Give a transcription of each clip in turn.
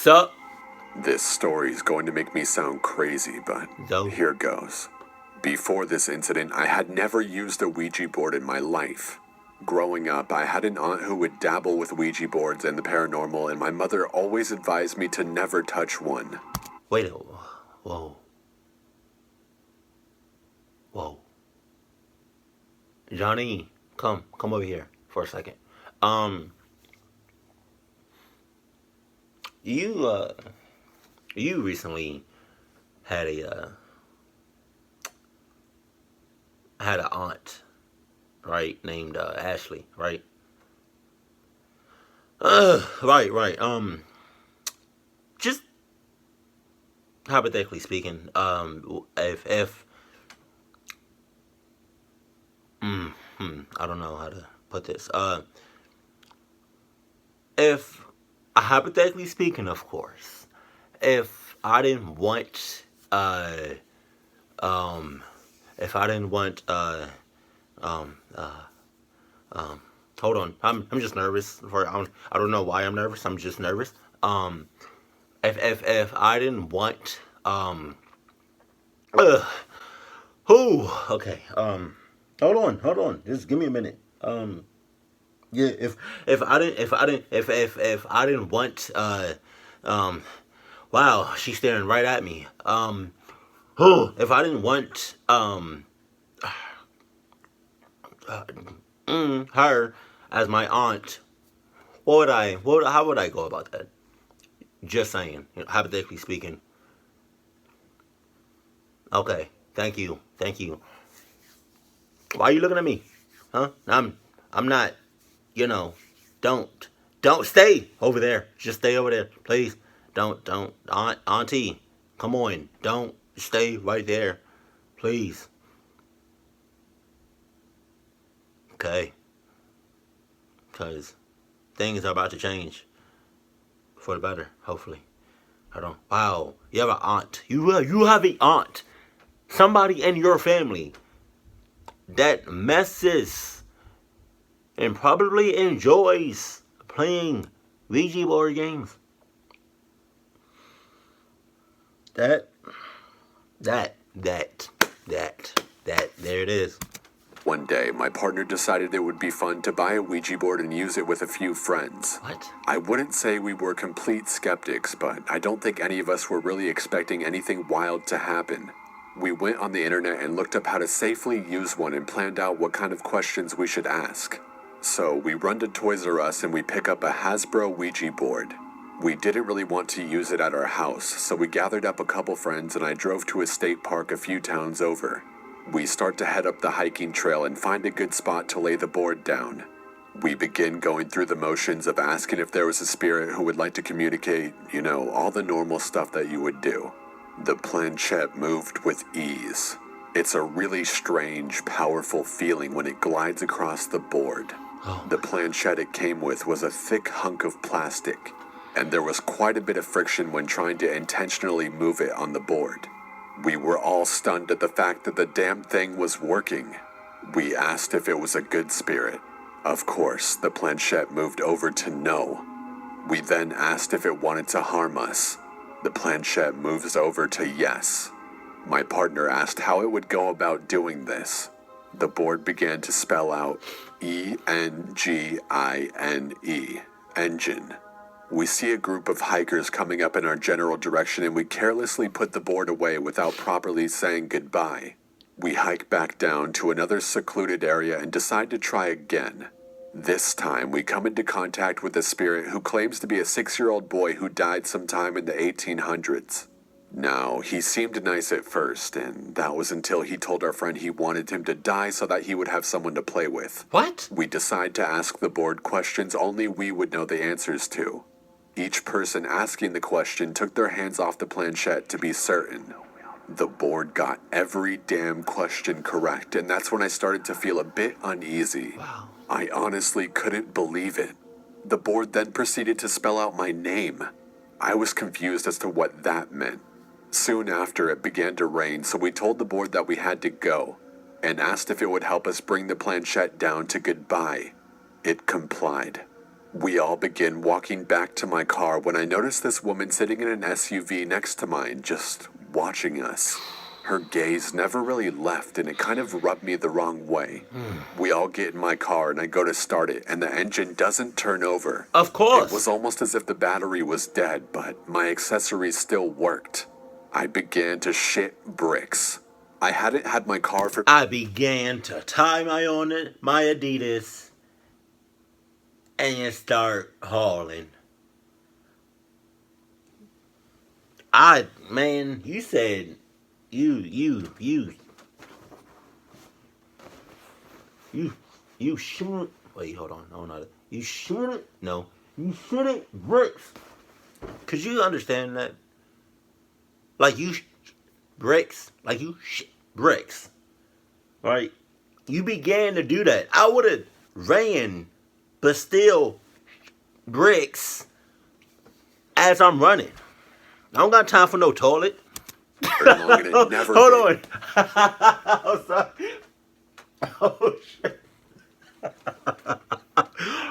Sup? This story's going to make me sound crazy, but Go. here goes. Before this incident, I had never used a Ouija board in my life. Growing up, I had an aunt who would dabble with Ouija boards and the paranormal, and my mother always advised me to never touch one. Wait. Whoa. Whoa. Johnny, come over here for a second. You recently had an aunt, right, named Ashley, right? Right. Just hypothetically speaking, if I don't know how to put this. If hypothetically speaking, of course, if I didn't want, hold on, I'm just nervous. I don't know why I'm nervous. I'm just nervous. If I didn't want, okay, hold on, just give me a minute. Yeah, if I didn't want, wow, she's staring right at me. If I didn't want, her as my aunt, how would I go about that? Just saying, hypothetically speaking. Okay, thank you. Why are you looking at me? Huh? I'm not, don't stay over there. Just stay over there, please. Don't, auntie, come on, don't stay right there, please. Okay, because things are about to change for the better, hopefully. Wow, you have an aunt. You have an aunt. Somebody in your family that messes and probably enjoys playing Ouija board games. That, there it is. One day, my partner decided it would be fun to buy a Ouija board and use it with a few friends. What? I wouldn't say we were complete skeptics, but I don't think any of us were really expecting anything wild to happen. We went on the internet and looked up how to safely use one and planned out what kind of questions we should ask. So we run to Toys R Us and we pick up a Hasbro Ouija board. We didn't really want to use it at our house, so we gathered up a couple friends and I drove to a state park a few towns over. We start to head up the hiking trail and find a good spot to lay the board down. We begin going through the motions of asking if there was a spirit who would like to communicate, all the normal stuff that you would do. The planchette moved with ease. It's a really strange, powerful feeling when it glides across the board. The planchette it came with was a thick hunk of plastic, and there was quite a bit of friction when trying to intentionally move it on the board. We were all stunned at the fact that the damn thing was working. We asked if it was a good spirit. Of course, the planchette moved over to no. We then asked if it wanted to harm us. The planchette moves over to yes. My partner asked how it would go about doing this. The board began to spell out ENGINE, engine. We see a group of hikers coming up in our general direction and we carelessly put the board away without properly saying goodbye. We hike back down to another secluded area and decide to try again. This time we come into contact with a spirit who claims to be a 6-year-old boy who died sometime in the 1800s. Now, he seemed nice at first, and that was until he told our friend he wanted him to die so that he would have someone to play with. What? We decide to ask the board questions only we would know the answers to. Each person asking the question took their hands off the planchette to be certain. The board got every damn question correct, and that's when I started to feel a bit uneasy. Wow. I honestly couldn't believe it. The board then proceeded to spell out my name. I was confused as to what that meant. Soon after, it began to rain, so we told the board that we had to go, and asked if it would help us bring the planchette down to goodbye. It complied. We all begin walking back to my car when I notice this woman sitting in an SUV next to mine, just watching us. Her gaze never really left, and it kind of rubbed me the wrong way. We all get in my car, and I go to start it, and the engine doesn't turn over. Of course. It was almost as if the battery was dead, but my accessories still worked. I began to shit bricks. I hadn't had my car for... I began to tie my Adidas and start hauling. Man, you said you shouldn't. Wait, hold on. No, not you shouldn't. No, you shouldn't bricks. Could you understand that? Like you bricks, like you bricks, right? You began to do that. I would have ran, but still bricks as I'm running. I don't got time for no toilet. Hold on. I'm sorry. Oh shit.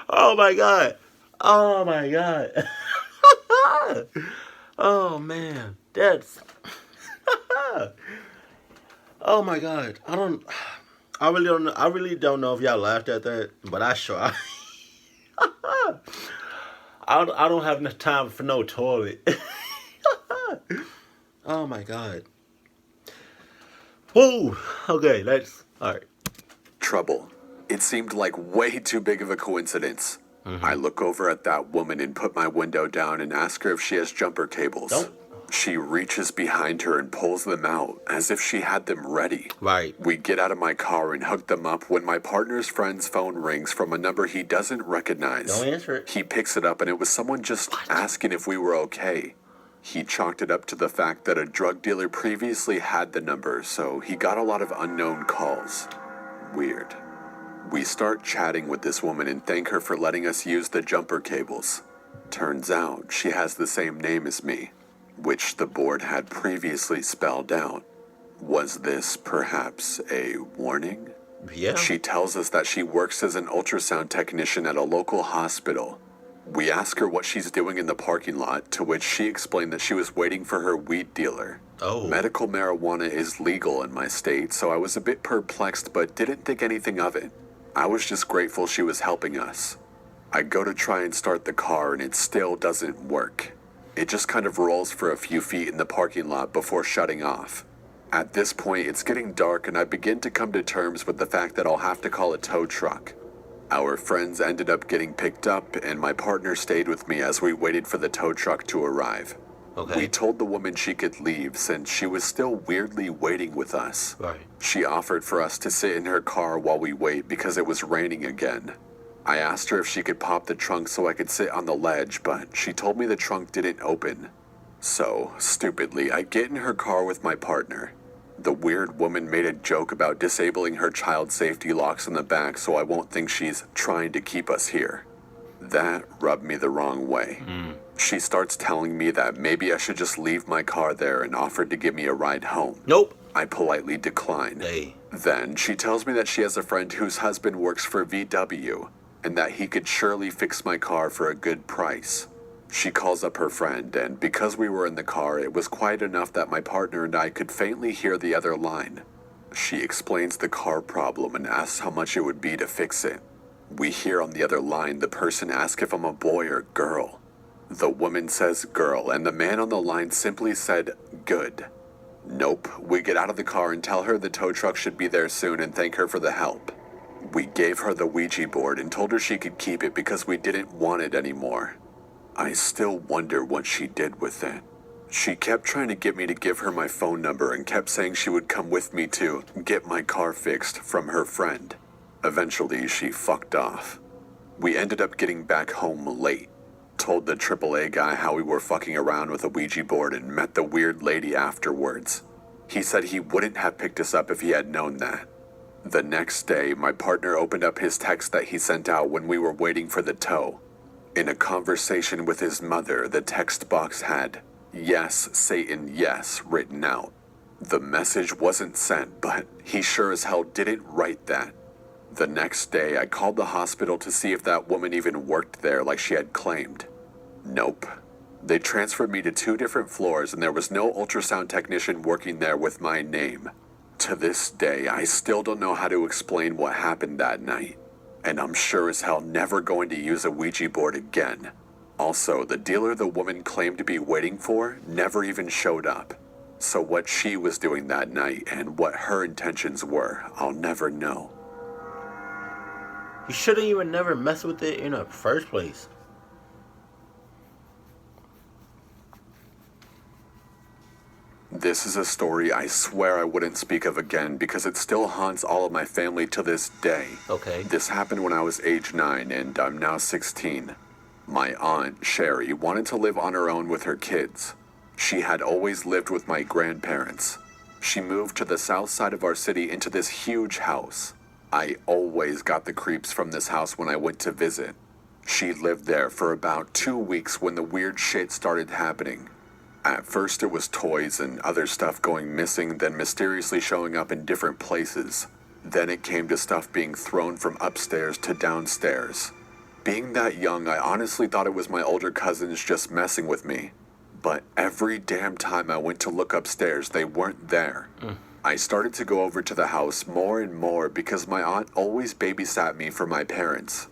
Oh my god. Oh my god. Oh man. That's oh my god. I really don't know if y'all laughed at that, but I sure I don't have enough time for no toilet. Oh my god. Whoa. Okay, alright. Trouble. It seemed like way too big of a coincidence. I look over at that woman and put my window down and ask her if she has jumper cables. She reaches behind her and pulls them out as if she had them ready. Right. We get out of my car and hook them up when my partner's friend's phone rings from a number he doesn't recognize. Don't answer it. He picks it up and it was someone just asking if we were okay. He chalked it up to the fact that a drug dealer previously had the number, so he got a lot of unknown calls. Weird. We start chatting with this woman and thank her for letting us use the jumper cables. Turns out she has the same name as me, which the board had previously spelled out. Was this perhaps a warning? Yeah. She tells us that she works as an ultrasound technician at a local hospital. We ask her what she's doing in the parking lot, to which she explained that she was waiting for her weed dealer. Oh. Medical marijuana is legal in my state, so I was a bit perplexed but didn't think anything of it. I was just grateful she was helping us. I go to try and start the car and it still doesn't work. It just kind of rolls for a few feet in the parking lot before shutting off. At this point, it's getting dark and I begin to come to terms with the fact that I'll have to call a tow truck. Our friends ended up getting picked up and my partner stayed with me as we waited for the tow truck to arrive. Okay. We told the woman she could leave since she was still weirdly waiting with us. Right. She offered for us to sit in her car while we wait because it was raining again. I asked her if she could pop the trunk so I could sit on the ledge, but she told me the trunk didn't open. So, stupidly, I get in her car with my partner. The weird woman made a joke about disabling her child safety locks in the back so I won't think she's trying to keep us here. That rubbed me the wrong way. She starts telling me that maybe I should just leave my car there and offered to give me a ride home. Nope. I politely decline. Hey. Then she tells me that she has a friend whose husband works for VW and that he could surely fix my car for a good price. She calls up her friend, and because we were in the car, it was quiet enough that my partner and I could faintly hear the other line. She explains the car problem and asks how much it would be to fix it. We hear on the other line the person ask if I'm a boy or girl. The woman says girl, and the man on the line simply said good. Nope. We get out of the car and tell her the tow truck should be there soon and thank her for the help. We gave her the Ouija board and told her she could keep it because we didn't want it anymore. I still wonder what she did with it. She kept trying to get me to give her my phone number and kept saying she would come with me to get my car fixed from her friend. Eventually, she fucked off. We ended up getting back home late. Told the AAA guy how we were fucking around with a Ouija board and met the weird lady afterwards. He said he wouldn't have picked us up if he had known that. The next day, my partner opened up his text that he sent out when we were waiting for the tow. In a conversation with his mother, the text box had, "Yes, Satan, yes," written out. The message wasn't sent, but he sure as hell didn't write that. The next day, I called the hospital to see if that woman even worked there like she had claimed. Nope. They transferred me to 2 different floors and there was no ultrasound technician working there with my name. To this day, I still don't know how to explain what happened that night. And I'm sure as hell never going to use a Ouija board again. Also, the dealer the woman claimed to be waiting for never even showed up. So what she was doing that night and what her intentions were, I'll never know. You shouldn't even never mess with it in the first place. This is a story I swear I wouldn't speak of again because it still haunts all of my family to this day. Okay. This happened when I was age 9 and I'm now 16. My aunt, Sherry, wanted to live on her own with her kids. She had always lived with my grandparents. She moved to the south side of our city into this huge house. I always got the creeps from this house when I went to visit. She lived there for about 2 weeks when the weird shit started happening. At first it was toys and other stuff going missing, then mysteriously showing up in different places. Then it came to stuff being thrown from upstairs to downstairs. Being that young, I honestly thought it was my older cousins just messing with me. But every damn time I went to look upstairs, they weren't there. I started to go over to the house more and more because my aunt always babysat me for my parents.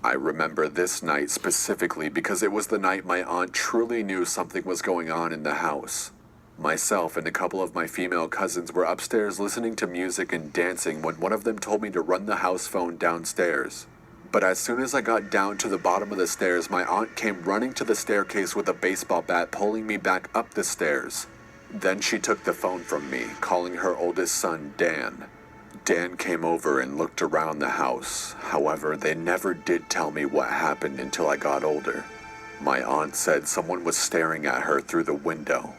I remember this night specifically because it was the night my aunt truly knew something was going on in the house. Myself and a couple of my female cousins were upstairs listening to music and dancing when one of them told me to run the house phone downstairs. But as soon as I got down to the bottom of the stairs, my aunt came running to the staircase with a baseball bat, pulling me back up the stairs. Then she took the phone from me, calling her oldest son, Dan. Dan came over and looked around the house. However, they never did tell me what happened until I got older. My aunt said someone was staring at her through the window.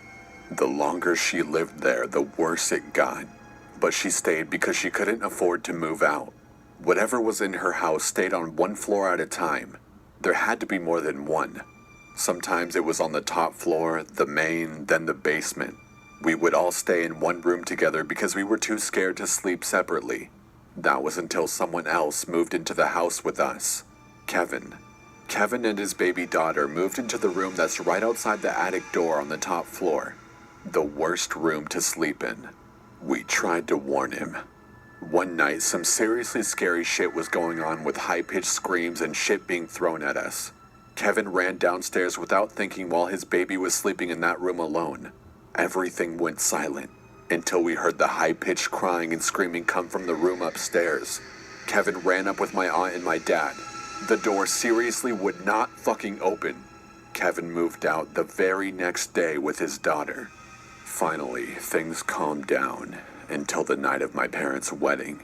The longer she lived there, the worse it got. But she stayed because she couldn't afford to move out. Whatever was in her house stayed on one floor at a time. There had to be more than one. Sometimes it was on the top floor, the main, then the basement. We would all stay in one room together because we were too scared to sleep separately. That was until someone else moved into the house with us. Kevin. Kevin and his baby daughter moved into the room that's right outside the attic door on the top floor. The worst room to sleep in. We tried to warn him. One night, some seriously scary shit was going on with high-pitched screams and shit being thrown at us. Kevin ran downstairs without thinking while his baby was sleeping in that room alone. Everything went silent until we heard the high-pitched crying and screaming come from the room upstairs. Kevin ran up with my aunt and my dad. The door seriously would not fucking open. Kevin moved out the very next day with his daughter. Finally, things calmed down until the night of my parents' wedding.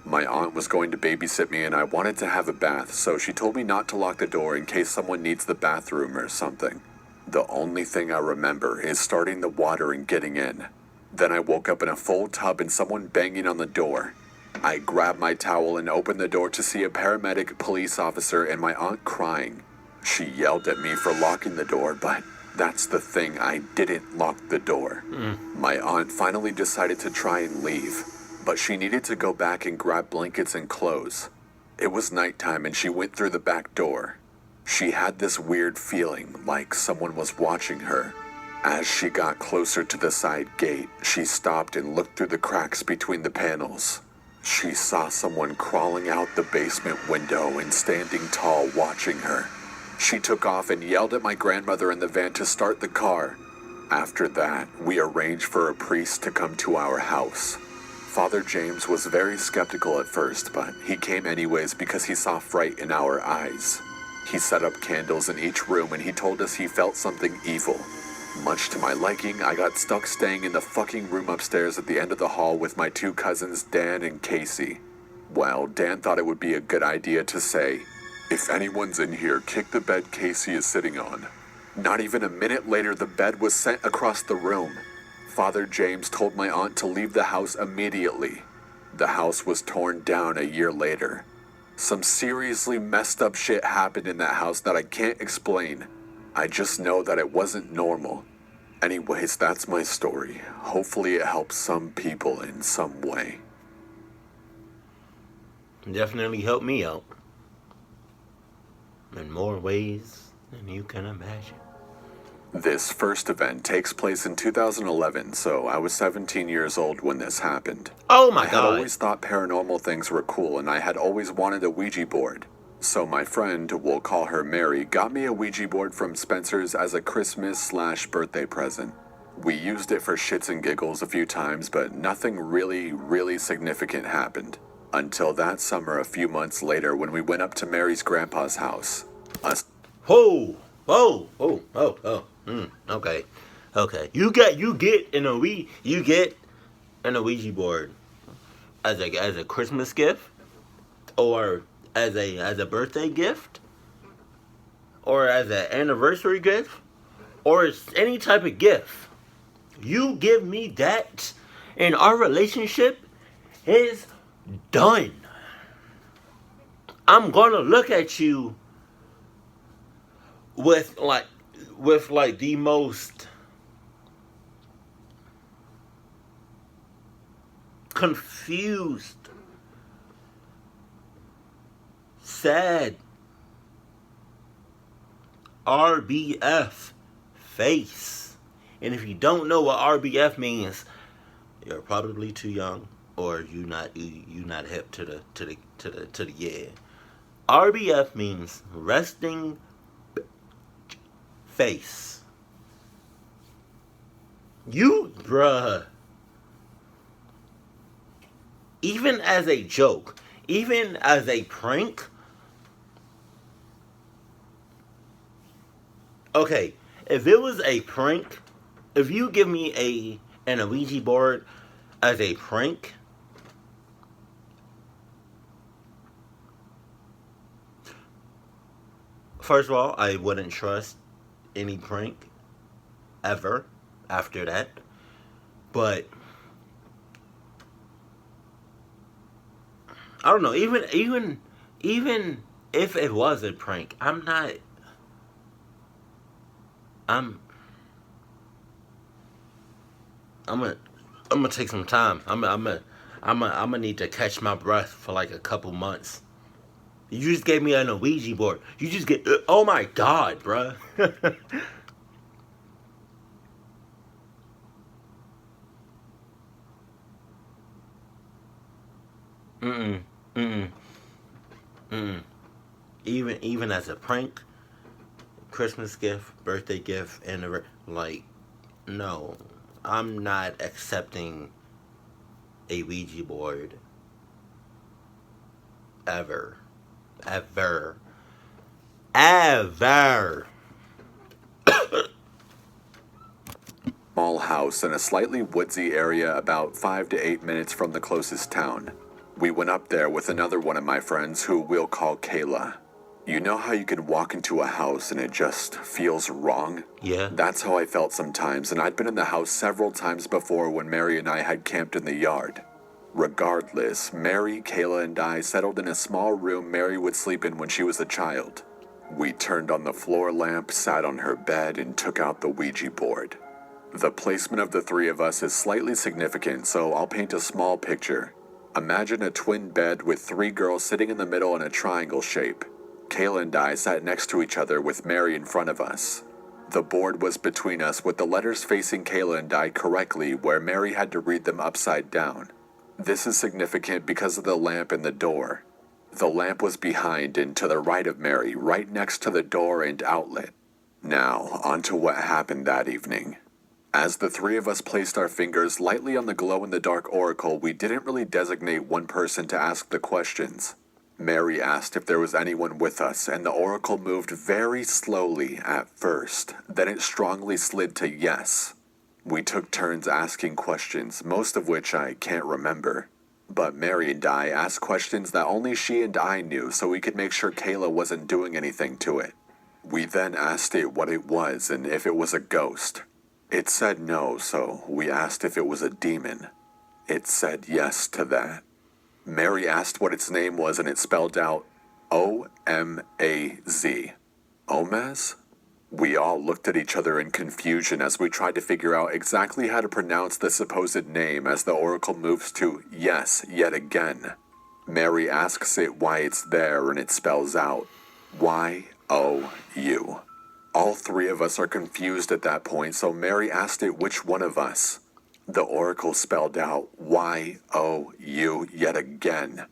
My aunt was going to babysit me and I wanted to have a bath, so she told me not to lock the door in case someone needs the bathroom or something. The only thing I remember is starting the water and getting in. Then I woke up in a full tub and someone banging on the door. I grabbed my towel and opened the door to see a paramedic, police officer, and my aunt crying. She yelled at me for locking the door, but that's the thing, I didn't lock the door. My aunt finally decided to try and leave, but she needed to go back and grab blankets and clothes. It was nighttime and she went through the back door. She had this weird feeling like someone was watching her. As she got closer to the side gate, she stopped and looked through the cracks between the panels. She saw someone crawling out the basement window and standing tall watching her. She took off and yelled at my grandmother in the van to start the car. After that, we arranged for a priest to come to our house. Father James was very skeptical at first, but he came anyways because he saw fright in our eyes. He set up candles in each room and he told us he felt something evil. Much to my liking, I got stuck staying in the fucking room upstairs at the end of the hall with my 2 cousins, Dan and Casey. Well, Dan thought it would be a good idea to say, "If anyone's in here, kick the bed Casey is sitting on." Not even a minute later, the bed was sent across the room. Father James told my aunt to leave the house immediately. The house was torn down a year later. Some seriously messed up shit happened in that house that I can't explain. I just know that it wasn't normal. Anyways, that's my story. Hopefully it helps some people in some way. Definitely helped me out in more ways than you can imagine. This first event takes place in 2011, so I was 17 years old when this happened. Oh my I had God. always thought paranormal things were cool, and I had always wanted a Ouija board. So my friend, we'll call her Mary, got me a Ouija board from Spencer's as a Christmas/birthday present. We used it for shits and giggles a few times, but nothing really significant happened. Until that summer a few months later when we went up to Mary's grandpa's house. Whoa. Okay. You get an Ouija board as a Christmas gift, or as a birthday gift, or as an anniversary gift, or as any type of gift. You give me that, and our relationship is done. I'm gonna look at you with the most confused, sad RBF face. And if you don't know what RBF means, you're probably too young, or you not hip to the yeah. RBF means resting face. You, bruh, even as a joke, even as a prank. Okay, if it was a prank, if you give me an Ouija board as a prank, first of all, I wouldn't trust any prank ever after that. But I don't know, even if it was a prank, I'm gonna take some time. I'm gonna need to catch my breath for like a couple months. You just gave me an Ouija board. You just get. Oh my God, bruh. Mm-mm. Mm-mm. Mm-mm. Even as a prank, Christmas gift, birthday gift, and like, no, I'm not accepting a Ouija board ever. Small house in a slightly woodsy area about 5 to 8 minutes from the closest town. We went up there with another one of my friends who we'll call Kayla. You know how you can walk into a house and it just feels wrong? Yeah. That's how I felt sometimes, and I'd been in the house several times before when Mary and I had camped in the yard. Regardless, Mary, Kayla, and I settled in a small room Mary would sleep in when she was a child. We turned on the floor lamp, sat on her bed, and took out the Ouija board. The placement of the three of us is slightly significant, so I'll paint a small picture. Imagine a twin bed with three girls sitting in the middle in a triangle shape. Kayla and I sat next to each other with Mary in front of us. The board was between us with the letters facing Kayla and I correctly, where Mary had to read them upside down. This is significant because of the lamp in the door. The lamp was behind and to the right of Mary, right next to the door and outlet. Now, on to what happened that evening. As the three of us placed our fingers lightly on the glow-in-the-dark oracle, we didn't really designate one person to ask the questions. Mary asked if there was anyone with us, and the oracle moved very slowly at first. Then it strongly slid to yes. We took turns asking questions, most of which I can't remember. But Mary and I asked questions that only she and I knew so we could make sure Kayla wasn't doing anything to it. We then asked it what it was and if it was a ghost. It said no, so we asked if it was a demon. It said yes to that. Mary asked what its name was and it spelled out O-M-A-Z. Omaz? We all looked at each other in confusion as we tried to figure out exactly how to pronounce the supposed name as the oracle moves to yes yet again. Mary asks it why it's there, and it spells out Y-O-U. All three of us are confused at that point, so Mary asked it which one of us. The oracle spelled out Y-O-U yet again.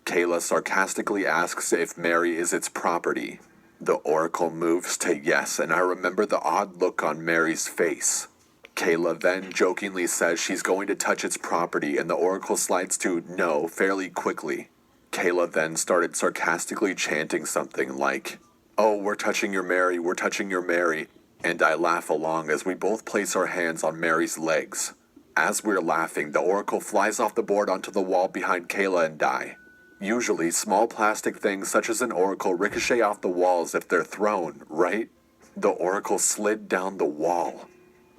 Kayla sarcastically asks if Mary is its property. The oracle moves to yes, and I remember the odd look on Mary's face. Kayla then jokingly says she's going to touch its property, and the oracle slides to no fairly quickly. Kayla then started sarcastically chanting something like, "Oh, we're touching your Mary, we're touching your Mary," and I laugh along as we both place our hands on Mary's legs. As we're laughing, the oracle flies off the board onto the wall behind Kayla and I. Usually, small plastic things such as an oracle ricochet off the walls if they're thrown, right? The oracle slid down the wall.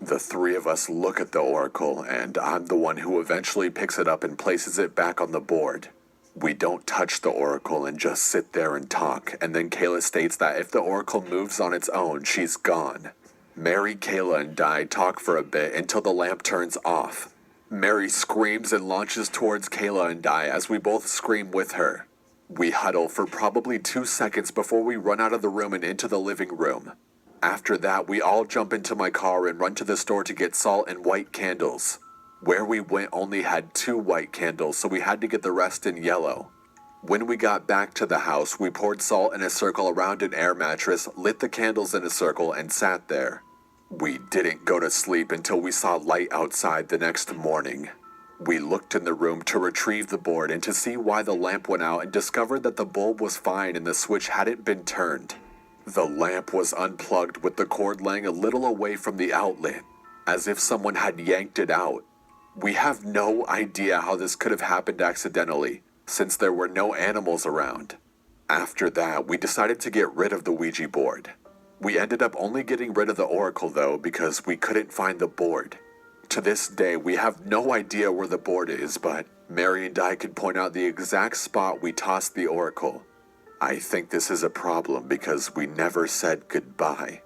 The three of us look at the oracle, and I'm the one who eventually picks it up and places it back on the board. We don't touch the oracle and just sit there and talk, and then Kayla states that if the oracle moves on its own, she's gone. Mary, Kayla, and I talk for a bit until the lamp turns off. Mary screams and launches towards Kayla and I as we both scream with her. We huddle for probably 2 seconds before we run out of the room and into the living room. After that, we all jump into my car and run to the store to get salt and white candles. Where we went only had 2 white candles, so we had to get the rest in yellow. When we got back to the house, we poured salt in a circle around an air mattress, lit the candles in a circle, and sat there. We didn't go to sleep until we saw light outside the next morning. We looked in the room to retrieve the board and to see why the lamp went out and discovered that the bulb was fine and the switch hadn't been turned. The lamp was unplugged with the cord laying a little away from the outlet, as if someone had yanked it out. We have no idea how this could have happened accidentally, since there were no animals around. After that, we decided to get rid of the Ouija board. We ended up only getting rid of the oracle though because we couldn't find the board. To this day, we have no idea where the board is, but Mary and I could point out the exact spot we tossed the oracle. I think this is a problem because we never said goodbye.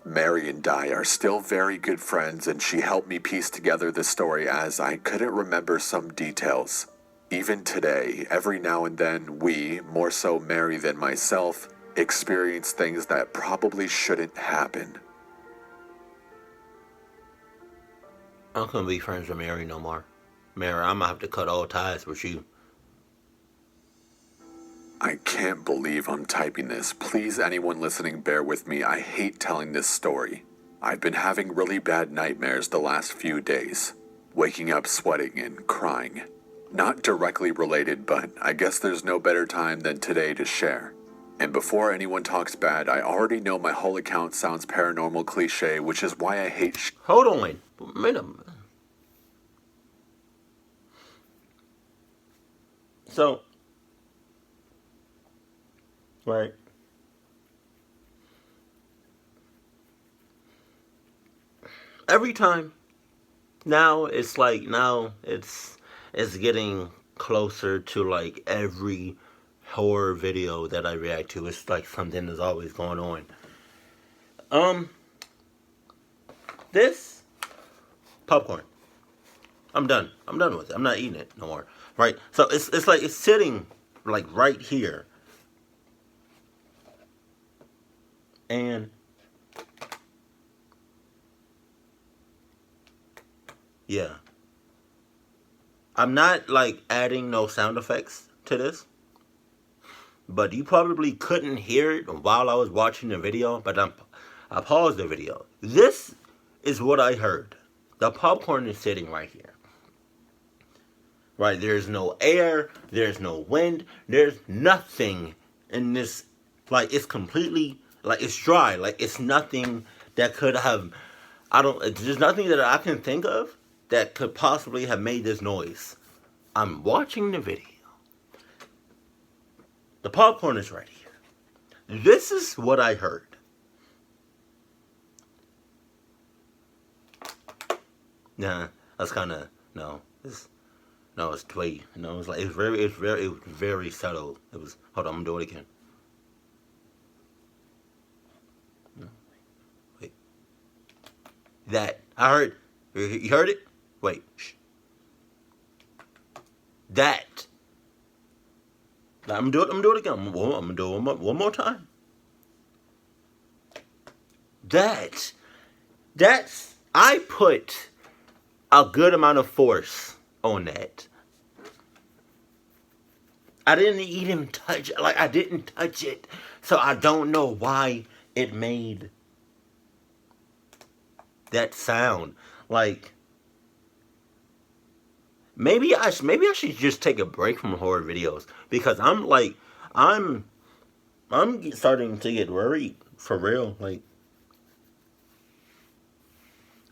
Mary and I are still very good friends, and she helped me piece together the story as I couldn't remember some details. Even today, every now and then we, more so Mary than myself, experience things that probably shouldn't happen. I'm gonna be friends with Mary no more. Mary, I'm gonna have to cut all ties with you. I can't believe I'm typing this. Please, anyone listening, bear with me. I hate telling this story. I've been having really bad nightmares the last few days. Waking up sweating and crying. Not directly related, but I guess there's no better time than today to share. And before anyone talks bad, I already know my whole account sounds paranormal cliche, which is why I hate Hold on, wait a minute. So, right. Every time, now it's getting closer to like every horror video that I react to. It's like something is always going on. This popcorn. I'm done with it. I'm not eating it no more. Right? So it's like it's sitting like right here. And yeah. I'm not like adding no sound effects to this. But you probably couldn't hear it while I was watching the video, but I paused the video. This is what I heard. The popcorn is sitting right here. Right, there's no air, there's no wind, there's nothing in this. Like, it's completely, like, it's dry. Like, it's nothing that could have, there's nothing that I can think of that could possibly have made this noise. I'm watching the video. The popcorn is right here. This is what I heard. Nah, that's kind of, it's way, it's like, it was very subtle. It was, hold on, I'm gonna do it again. Wait. That, I heard, you heard it? Wait, shh. That I'm gonna do it again. I'm gonna do it one more time. That's I put a good amount of force on that. I didn't even touch it. Like, I didn't touch it. So I don't know why it made that sound. Like, maybe I should just take a break from horror videos, because I'm starting to get worried for real. Like,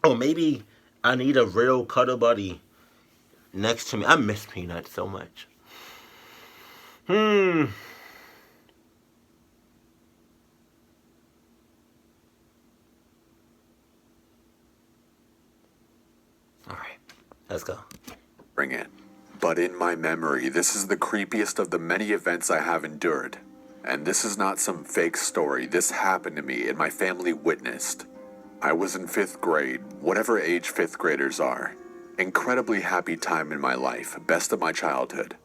oh, maybe I need a real cuddle buddy next to me. I miss Peanut so much. Alright, let's go. Bring it. But in my memory, this is the creepiest of the many events I have endured. And this is not some fake story. This happened to me and my family witnessed. I was in 5th grade, whatever age 5th graders are. Incredibly happy time in my life, best of my childhood.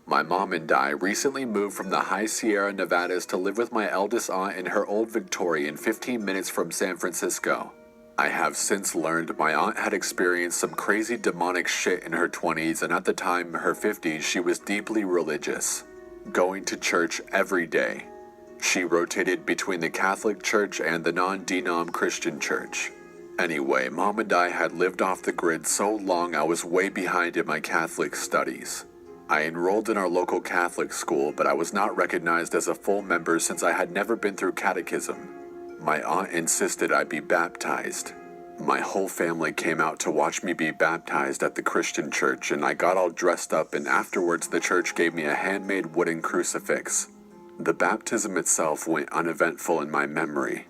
My mom and I recently moved from the High Sierra Nevadas to live with my eldest aunt in her old Victorian 15 minutes from San Francisco. I have since learned my aunt had experienced some crazy demonic shit in her 20s, and at the time, her 50s, she was deeply religious, going to church every day. She rotated between the Catholic Church and the non-denom Christian Church. Anyway, Mom and I had lived off the grid so long I was way behind in my Catholic studies. I enrolled in our local Catholic school, but I was not recognized as a full member since I had never been through catechism. My aunt insisted I be baptized. My whole family came out to watch me be baptized at the Christian church, and I got all dressed up, and afterwards the church gave me a handmade wooden crucifix. The baptism itself went uneventful in my memory.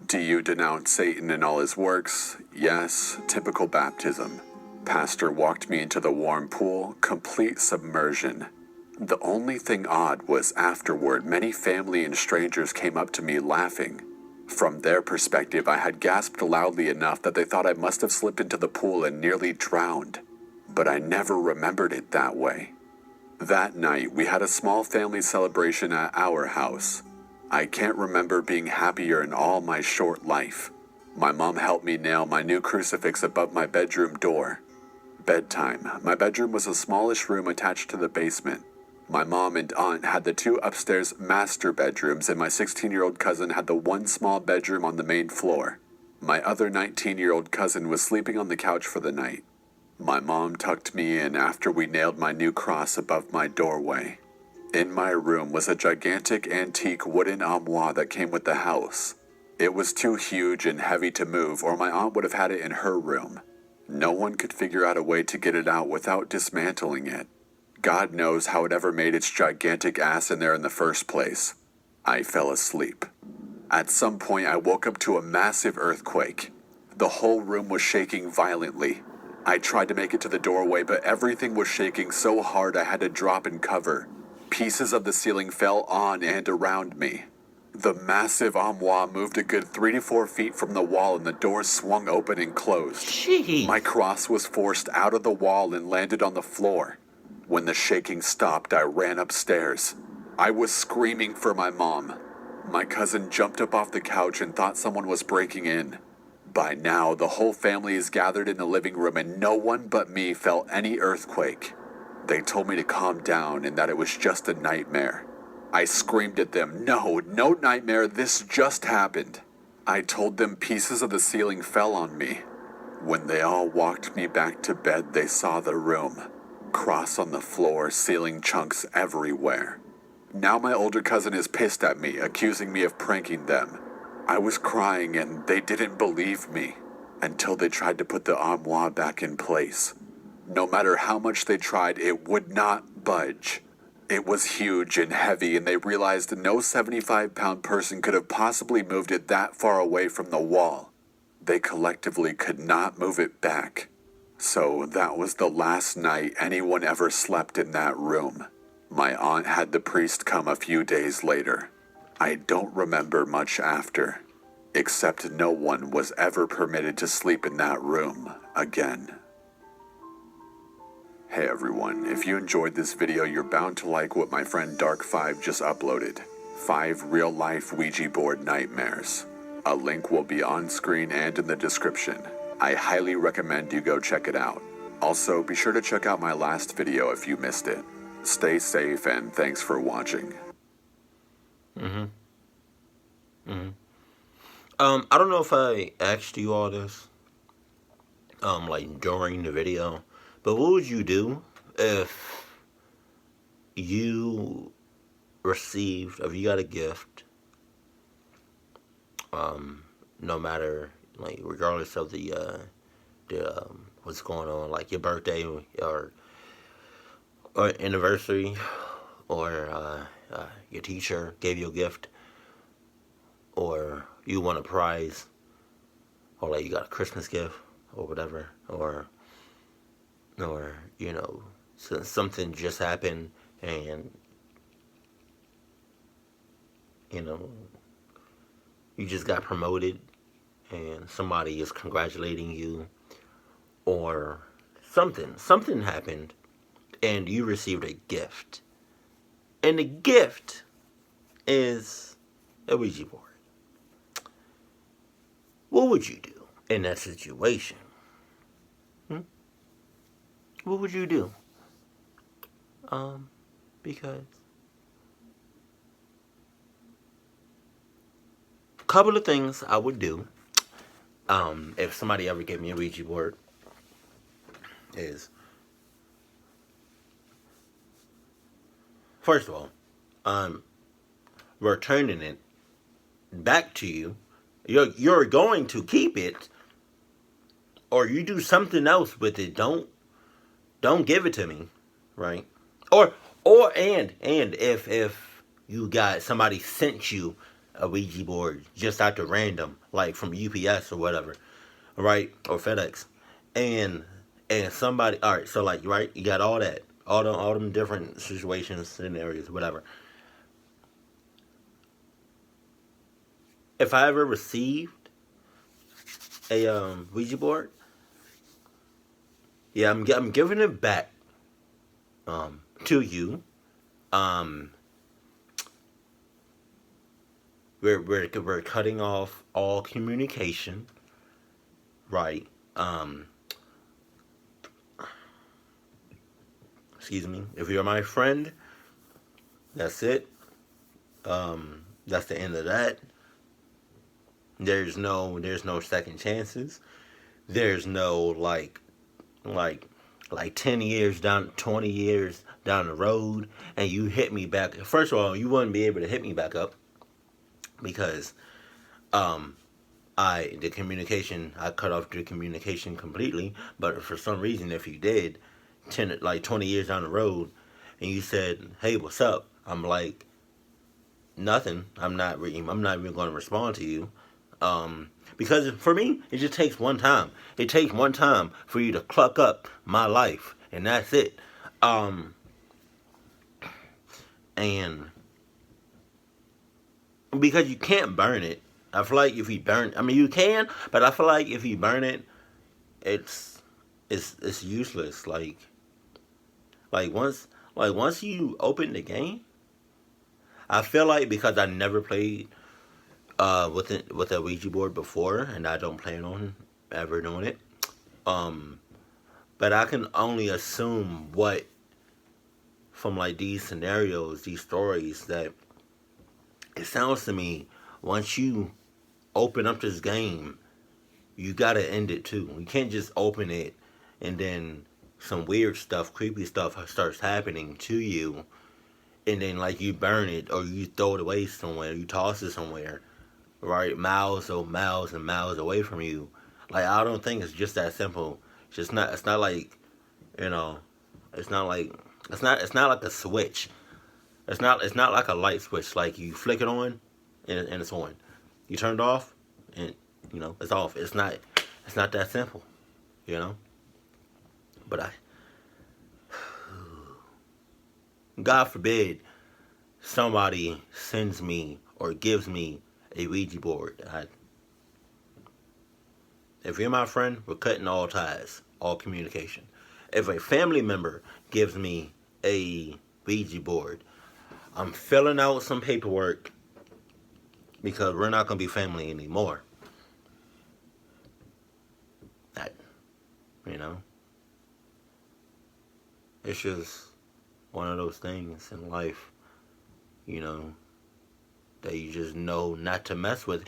Do you denounce Satan and all his works? Yes, typical baptism. Pastor walked me into the warm pool, complete submersion. The only thing odd was afterward, many family and strangers came up to me laughing. From their perspective, I had gasped loudly enough that they thought I must have slipped into the pool and nearly drowned. But I never remembered it that way. That night, we had a small family celebration at our house. I can't remember being happier in all my short life. My mom helped me nail my new crucifix above my bedroom door. Bedtime. My bedroom was a smallish room attached to the basement. My mom and aunt had the 2 upstairs master bedrooms, and my 16-year-old cousin had the 1 small bedroom on the main floor. My other 19-year-old cousin was sleeping on the couch for the night. My mom tucked me in after we nailed my new cross above my doorway. In my room was a gigantic antique wooden armoire that came with the house. It was too huge and heavy to move, or my aunt would have had it in her room. No one could figure out a way to get it out without dismantling it. God knows how it ever made its gigantic ass in there in the first place. I fell asleep. At some point, I woke up to a massive earthquake. The whole room was shaking violently. I tried to make it to the doorway, but everything was shaking so hard I had to drop and cover. Pieces of the ceiling fell on and around me. The massive armoire moved a good 3 to 4 feet from the wall, and the door swung open and closed. Jeez. My cross was forced out of the wall and landed on the floor. When the shaking stopped, I ran upstairs. I was screaming for my mom. My cousin jumped up off the couch and thought someone was breaking in. By now, the whole family is gathered in the living room, and no one but me felt any earthquake. They told me to calm down and that it was just a nightmare. I screamed at them, no nightmare, this just happened. I told them pieces of the ceiling fell on me. When they all walked me back to bed, they saw the room. Cross on the floor, ceiling chunks everywhere. Now my older cousin is pissed at me, accusing me of pranking them. I was crying and they didn't believe me until they tried to put the armoire back in place. No matter how much they tried, it would not budge. It was huge and heavy, and they realized no 75-pound person could have possibly moved it that far away from the wall. They collectively could not move it back. So that was the last night anyone ever slept in that room. My aunt had the priest come a few days later. I don't remember much after, except no one was ever permitted to sleep in that room again. Hey everyone, if you enjoyed this video, you're bound to like what my friend Dark5 just uploaded. 5 real-life Ouija board nightmares. A link will be on screen and in the description. I highly recommend you go check it out. Also, be sure to check out my last video if you missed it. Stay safe and thanks for watching. I don't know if I asked you all this, like during the video, but what would you do if you if you got a gift, no matter, like, regardless of the what's going on, like your birthday or anniversary, or your teacher gave you a gift, or you won a prize, or like you got a Christmas gift or whatever, or you know, something just happened and you know you just got promoted and somebody is congratulating you, or something happened and you received a gift, and the gift is a Ouija board. What would you do in that situation? What would you do? Because a couple of things I would do, if somebody ever gave me a Ouija board, is, first of all, returning it back to you. You're going to keep it, or you do something else with it. Don't give it to me, right? And if you got, somebody sent you a Ouija board just out to random, like from UPS or whatever, right, or FedEx, and somebody, all right, so like, right, you got all that, all them different situations, scenarios, whatever. If I ever received a Ouija board, yeah, I'm giving it back to you. We're cutting off all communication, right? Excuse me. If you're my friend, that's it. That's the end of that. There's no second chances. There's no like 10 years down, 20 years down the road, and you hit me back. First of all, you wouldn't be able to hit me back up because I cut off the communication completely. But for some reason, if you did, 20 years down the road, and you said, "Hey, what's up?" I'm like, nothing. I'm not even going to respond to you. Because for me, it just takes one time. It takes one time for you to cluck up my life, and that's it. And because you can't burn it, I feel like if you burn, I mean you can, but I feel like if you burn it, it's useless. Like once you open the game, I feel like, because I never played with a Ouija board before, and I don't plan on ever doing it. But I can only assume what, from like these scenarios, these stories, that it sounds to me, once you open up this game, you gotta end it too. You can't just open it and then some weird stuff, creepy stuff starts happening to you, and then like you burn it or you throw it away somewhere, you toss it somewhere, right, miles and miles away from you. Like, I don't think it's just that simple. It's not like, you know, it's not like a switch. It's not like a light switch. Like you flick it on and it's on. You turn it off and you know it's off. It's not that simple, you know. But God forbid somebody sends me or gives me a Ouija board. If you're my friend, we're cutting all ties, all communication. if a family member gives me a Ouija board, I'm filling out some paperwork because we're not going to be family anymore. That, you know, it's just one of those things in life, you know, that you just know not to mess with.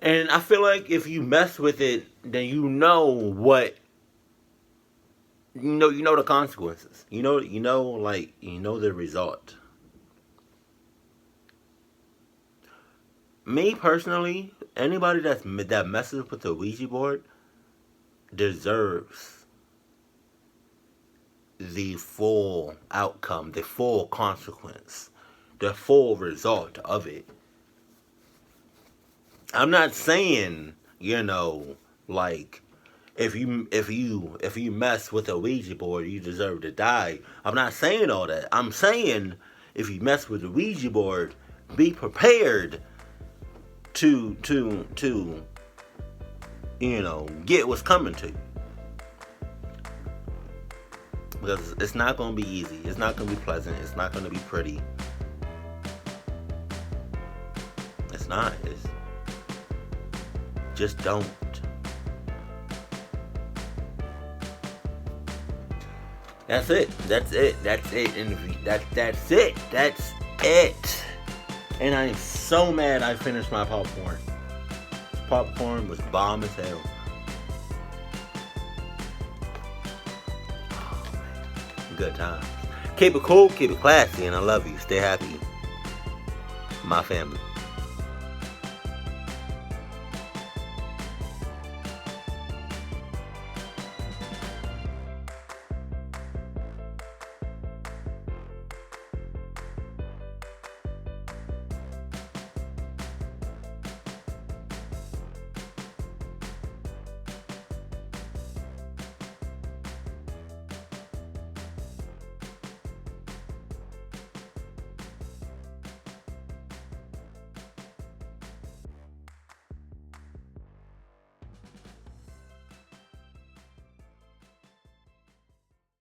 And I feel like if you mess with it, then you know what, you know the consequences. You know the result. Me personally, anybody that messes with the Ouija board deserves the full outcome, the full consequence, the full result of it. I'm not saying, like, if you mess with a Ouija board, you deserve to die. I'm not saying all that. I'm saying if you mess with the Ouija board, be prepared to get what's coming to you. Because it's not going to be easy. It's not going to be pleasant. It's not going to be pretty. It's not. It's just don't. That's it. That's it. That's it. That's it. That's it. And I'm so mad I finished my popcorn. Popcorn was bomb as hell. Oh, man. Good times. Keep it cool, keep it classy, and I love you. Stay happy. My family.